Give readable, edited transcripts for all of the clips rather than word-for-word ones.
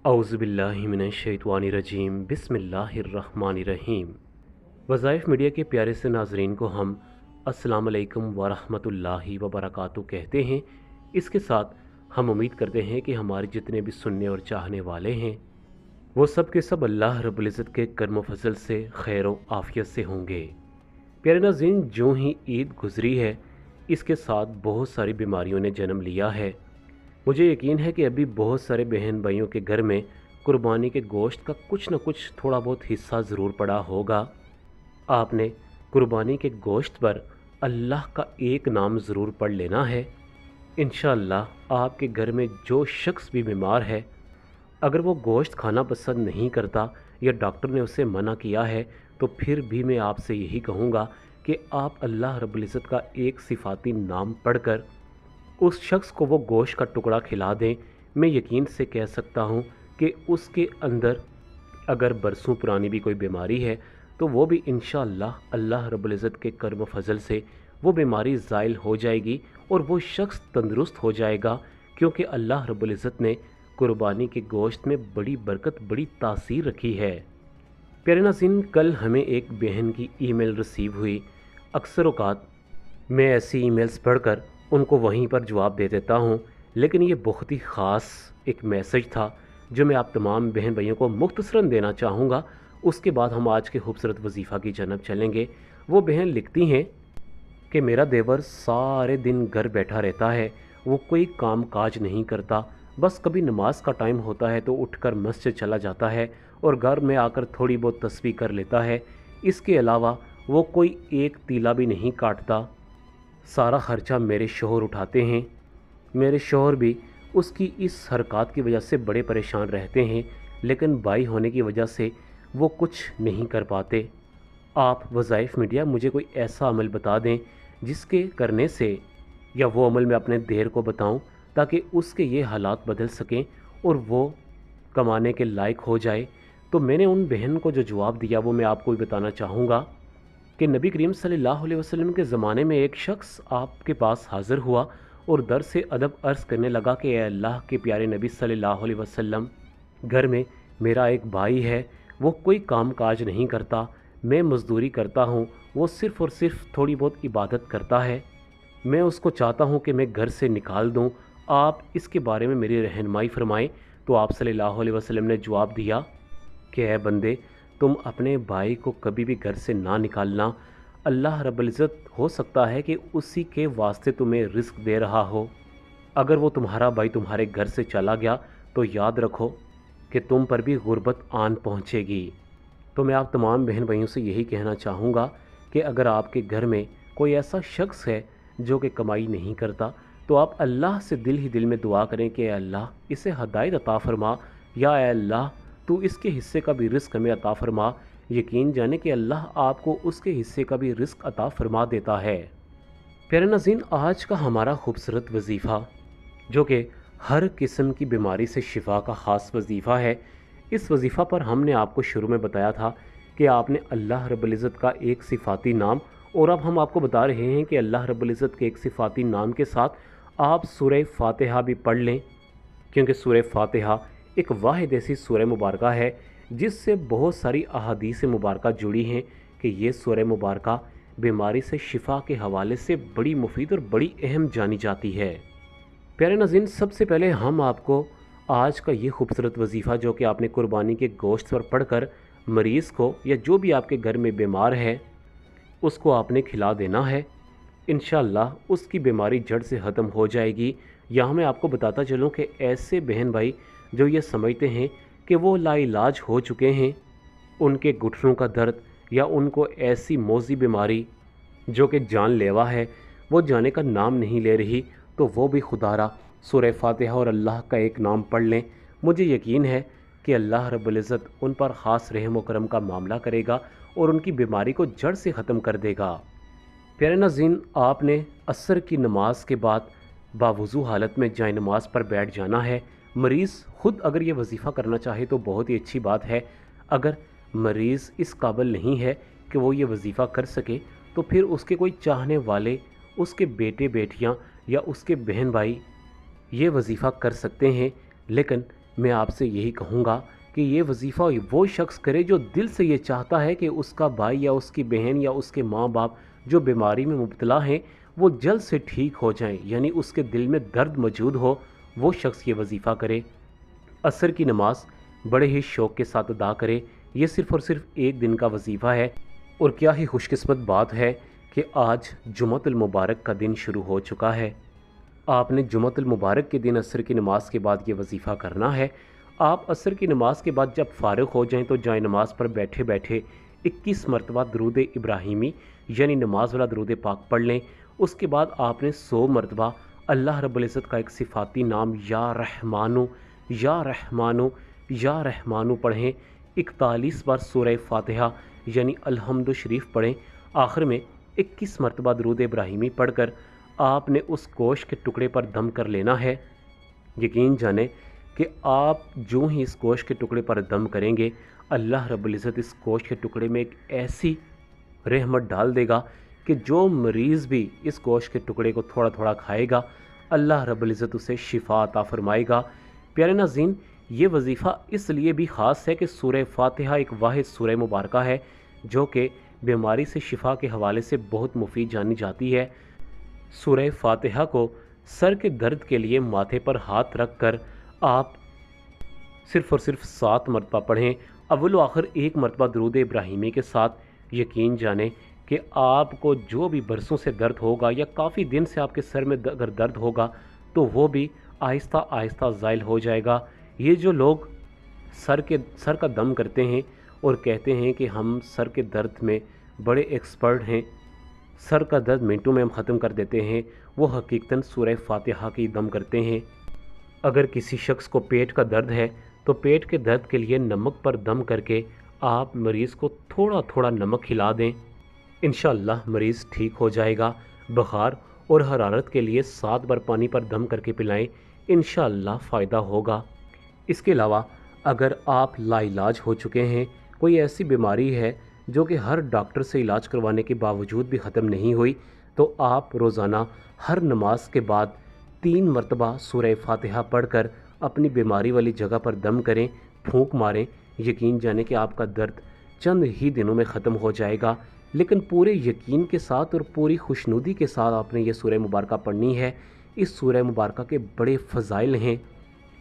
औज़ुबिल्लाहि मिनश्शैतानिर्रजीम बिस्मिल्लाहिर्रहमानिर्रहीम। वज़ाइफ मीडिया के प्यारे से नाज़रीन को हम अस्सलाम वालेकुम वरहमतुल्लाहि वबरकातुहू कहते हैं। इसके साथ हम उम्मीद करते हैं कि हमारे जितने भी सुनने और चाहने वाले हैं वो सब के सब अल्लाह रब्बुल इज़्ज़त के करम फजल से खैर व आफ़ियत से होंगे। प्यारे नाज़रीन, जो ही ईद गुज़री है इसके साथ बहुत सारी बीमारियों ने जन्म लिया है। मुझे यकीन है कि अभी बहुत सारे बहन भाइयों के घर में कुर्बानी के गोश्त का कुछ न कुछ थोड़ा बहुत हिस्सा ज़रूर पड़ा होगा। आपने कुर्बानी के गोश्त पर अल्लाह का एक नाम ज़रूर पढ़ लेना है। इंशाअल्लाह आपके घर में जो शख्स भी बीमार है, अगर वो गोश्त खाना पसंद नहीं करता या डॉक्टर ने उसे मना किया है, तो फिर भी मैं आपसे यही कहूँगा कि आप अल्लाह रब्बुल इज़्ज़त का एक सिफाती नाम पढ़कर उस शख्स को वो गोश्त का टुकड़ा खिला दें। मैं यकीन से कह सकता हूँ कि उसके अंदर अगर बरसों पुरानी भी कोई बीमारी है तो वो भी इंशाअल्लाह अल्लाह रब्बुल इज़्ज़त के करम फजल से वो बीमारी ज़ाइल हो जाएगी और वो शख्स तंदुरुस्त हो जाएगा, क्योंकि अल्लाह रब्बुल इज़्ज़त ने कुर्बानी के गोश्त में बड़ी बरकत, बड़ी तासीर रखी है। प्यारे नाज़रीन, कल हमें एक बहन की ईमेल रिसीव हुई। अक्सर औक़ात मैं ऐसी ईमेल्स पढ़कर उनको वहीं पर जवाब दे देता हूँ, लेकिन ये बहुत ही ख़ास एक मैसेज था जो मैं आप तमाम बहन भाइयों को मुख्तसरन देना चाहूँगा। उसके बाद हम आज के खूबसूरत वजीफ़ा की जानब चलेंगे। वो बहन लिखती हैं कि मेरा देवर सारे दिन घर बैठा रहता है, वो कोई काम काज नहीं करता, बस कभी नमाज का टाइम होता है तो उठकर मस्जिद चला जाता है और घर में आकर थोड़ी बहुत तस्बीह कर लेता है। इसके अलावा वो कोई एक तीला भी नहीं काटता। सारा ख़र्चा मेरे शोहर उठाते हैं। मेरे शोहर भी उसकी इस हरकत की वजह से बड़े परेशान रहते हैं, लेकिन भाई होने की वजह से वो कुछ नहीं कर पाते। आप वज़ाइफ मीडिया मुझे कोई ऐसा अमल बता दें जिसके करने से, या वो अमल मैं अपने देर को बताऊं ताकि उसके ये हालात बदल सकें और वो कमाने के लायक हो जाए। तो मैंने उन बहन को जो जवाब दिया वो मैं आपको भी बताना चाहूँगा कि नबी करीम सल्लल्लाहु अलैहि वसल्लम के ज़माने में एक शख्स आपके पास हाज़िर हुआ और दर से अदब अर्ज़ करने लगा कि ए अल्लाह के प्यारे नबी सल्लल्लाहु अलैहि वसल्लम, घर में मेरा एक भाई है, वो कोई काम काज नहीं करता, मैं मज़दूरी करता हूँ, वो सिर्फ़ और सिर्फ थोड़ी बहुत इबादत करता है, मैं उसको चाहता हूँ कि मैं घर से निकाल दूँ, आप इसके बारे में मेरी रहनुमाई फरमाएँ। तो आप सल्लल्लाहु अलैहि वसल्लम ने जवाब दिया कि ए बंदे, तुम अपने भाई को कभी भी घर से ना निकालना। अल्लाह रब्बुल इज़्ज़त हो सकता है कि उसी के वास्ते तुम्हें रिस्क दे रहा हो। अगर वो तुम्हारा भाई तुम्हारे घर से चला गया तो याद रखो कि तुम पर भी गुर्बत आन पहुँचेगी। तो मैं आप तमाम बहन भाइयों से यही कहना चाहूँगा कि अगर आपके घर में कोई ऐसा शख्स है जो कि कमाई नहीं करता, तो आप अल्लाह से दिल ही दिल में दुआ करें कि अल्लाह इसे हदायत अता फरमा, या अल्लाह तू इसके हिस्से का भी रिस्क हमें अता फरमा। यकीन जाने कि अल्लाह आपको उसके हिस्से का भी रिस्क अता फरमा देता है। प्यारे नाज़रीन, आज का हमारा खूबसूरत वजीफ़ा जो कि हर किस्म की बीमारी से शिफा का ख़ास वजीफ़ा है, इस वजीफ़ा पर हमने आपको शुरू में बताया था कि आपने अल्लाह रब्बुल इज़्ज़त का एक सिफाती नाम, और अब हम आपको बता रहे हैं कि अल्लाह रब्बुल इज़्ज़त के एक सिफाती नाम के साथ आप सूरह फातिहा भी पढ़ लें, क्योंकि सूरह फातिहा एक वाहिद ऐसी सूरह मुबारका है जिससे बहुत सारी अहादीस मुबारका जुड़ी हैं कि ये सूरह मुबारका बीमारी से शिफा के हवाले से बड़ी मुफीद और बड़ी अहम जानी जाती है। प्यारे नाज़रीन, सबसे पहले हम आपको आज का ये खूबसूरत वजीफ़ा जो कि आपने कुर्बानी के गोश्त पर पढ़कर मरीज़ को या जो भी आपके घर में बीमार है उसको आपने खिला देना है। इंशाअल्लाह उसकी बीमारी जड़ से ख़त्म हो जाएगी। यहाँ मैं आपको बताता चलूँ कि ऐसे बहन भाई जो ये समझते हैं कि वो लाइलाज हो चुके हैं, उनके घुटनों का दर्द या उनको ऐसी मौजी बीमारी जो कि जानलेवा है वो जाने का नाम नहीं ले रही, तो वो भी खुदारा सूरह फातिहा और अल्लाह का एक नाम पढ़ लें। मुझे यकीन है कि अल्लाह रब्बुल इज़्ज़त उन पर ख़ास रहम व करम का मामला करेगा और उनकी बीमारी को जड़ से ख़त्म कर देगा। प्यारे नाज़रीन, आपने असर की नमाज के बाद बावुज़ू हालत में जाए नमाज पर बैठ जाना है। मरीज़ ख़ुद अगर ये वजीफ़ा करना चाहे तो बहुत ही अच्छी बात है। अगर मरीज़ इस काबिल नहीं है कि वो ये वजीफ़ा कर सके, तो फिर उसके कोई चाहने वाले, उसके बेटे बेटियां या उसके बहन भाई ये वजीफ़ा कर सकते हैं। लेकिन मैं आपसे यही कहूँगा कि ये वजीफ़ा वो शख्स करे जो दिल से ये चाहता है कि उसका भाई या उसकी बहन या उसके माँ बाप जो बीमारी में मुब्तला हैं वो जल्द से ठीक हो जाएं, यानी उसके दिल में दर्द मौजूद हो, वो शख्स ये वजीफ़ा करे। असर की नमाज बड़े ही शौक़ के साथ अदा करे। ये सिर्फ़ और सिर्फ एक दिन का वजीफ़ा है, और क्या ही खुशकिस्मत बात है कि आज जुमअतुल मुबारक का दिन शुरू हो चुका है। आपने जुमअतुल मुबारक के दिन असर की नमाज के बाद ये वजीफ़ा करना है। आप असर की नमाज के बाद जब फ़ारिग हो जाएं तो जाए नमाज पर बैठे बैठे 21 मरतबा दरूद इब्राहिमी यानी नमाज वाला दरूद पाक पढ़ लें। उसके बाद आपने 100 मरतबा अल्लाह रब्बुल इज़्ज़त का एक सिफ़ाती नाम या रहमानो या रहमानो या रहमानो पढ़ें। 41 बार सूरह फातिहा यानी अल्हम्दु शरीफ पढ़ें। आखिर में 21 मरतबा दरूद इब्राहिमी पढ़कर आपने उस गोश्त के टुकड़े पर दम कर लेना है। यकीन जाने कि आप जो ही इस गोश्त के टुकड़े पर दम करेंगे, अल्लाह रब्बुल इज़्ज़त इस गोश्त के टुकड़े में एक ऐसी रहमत डाल देगा कि जो मरीज़ भी इस गोश्त के टुकड़े को थोड़ा थोड़ा खाएगा, अल्लाह रब्बुल इज़्ज़त उसे शिफा अता फरमाएगा। प्यारे नाज़रीन, ये वजीफ़ा इसलिए भी ख़ास है कि सूरह फातिहा एक वाहिद सूरह मुबारका है जो कि बीमारी से शिफा के हवाले से बहुत मुफीद जानी जाती है। सूरह फातिहा को सर के दर्द के लिए माथे पर हाथ रख कर आप सिर्फ़ और सिर्फ 7 मरतबा पढ़ें, अव्वल व आखिर 1 मरतबा दरूद इब्राहिमी के साथ। यकीन जाने कि आपको जो भी बरसों से दर्द होगा या काफ़ी दिन से आपके सर में अगर दर्द होगा तो वो भी आहिस्ता आहिस्ता ज़ाइल हो जाएगा। ये जो लोग सर का दम करते हैं और कहते हैं कि हम सर के दर्द में बड़े एक्सपर्ट हैं, सर का दर्द मिनटों में हम ख़त्म कर देते हैं, वो हकीकतन सूरह फातिहा की दम करते हैं। अगर किसी शख्स को पेट का दर्द है तो पेट के दर्द के लिए नमक पर दम करके आप मरीज़ को थोड़ा थोड़ा नमक खिला दें, इंशाअल्लाह मरीज़ ठीक हो जाएगा। बुखार और हरारत के लिए 7 बार पानी पर दम करके पिलाएं, इंशाअल्लाह फ़ायदा होगा। इसके अलावा अगर आप लाइलाज हो चुके हैं, कोई ऐसी बीमारी है जो कि हर डॉक्टर से इलाज करवाने के बावजूद भी ख़त्म नहीं हुई, तो आप रोज़ाना हर नमाज के बाद 3 मरतबा सूरह फातिहा पढ़कर अपनी बीमारी वाली जगह पर दम करें, फूंक मारें। यकीन जाने कि आपका दर्द चंद ही दिनों में ख़त्म हो जाएगा। लेकिन पूरे यकीन के साथ और पूरी खुशनुदी के साथ आपने ये सूरह मुबारका पढ़नी है। इस सूरह मुबारका के बड़े फ़ज़ाइल हैं।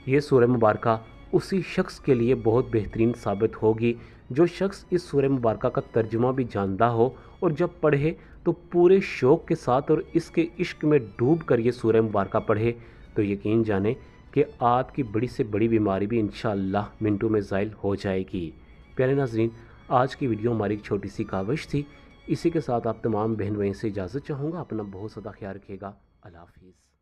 ये सूरह मुबारका उसी शख्स के लिए बहुत बेहतरीन साबित होगी जो शख्स इस सूरह मुबारका का तर्जुमा भी जानता हो और जब पढ़े तो पूरे शौक़ के साथ और इसके इश्क में डूब कर ये सूरह मुबारका पढ़े, तो यकीन जाने कि आपकी बड़ी से बड़ी बीमारी भी इंशाअल्लाह मिनटों में ज़ाइल हो जाएगी। प्यारे नाज़रीन, आज की वीडियो हमारी एक छोटी सी काविश थी। इसी के साथ आप तमाम बहन भाइयों से इजाज़त चाहूँगा। अपना बहुत ज़्यादा ख्याल रखिएगा। अल्लाह हाफ़िज़।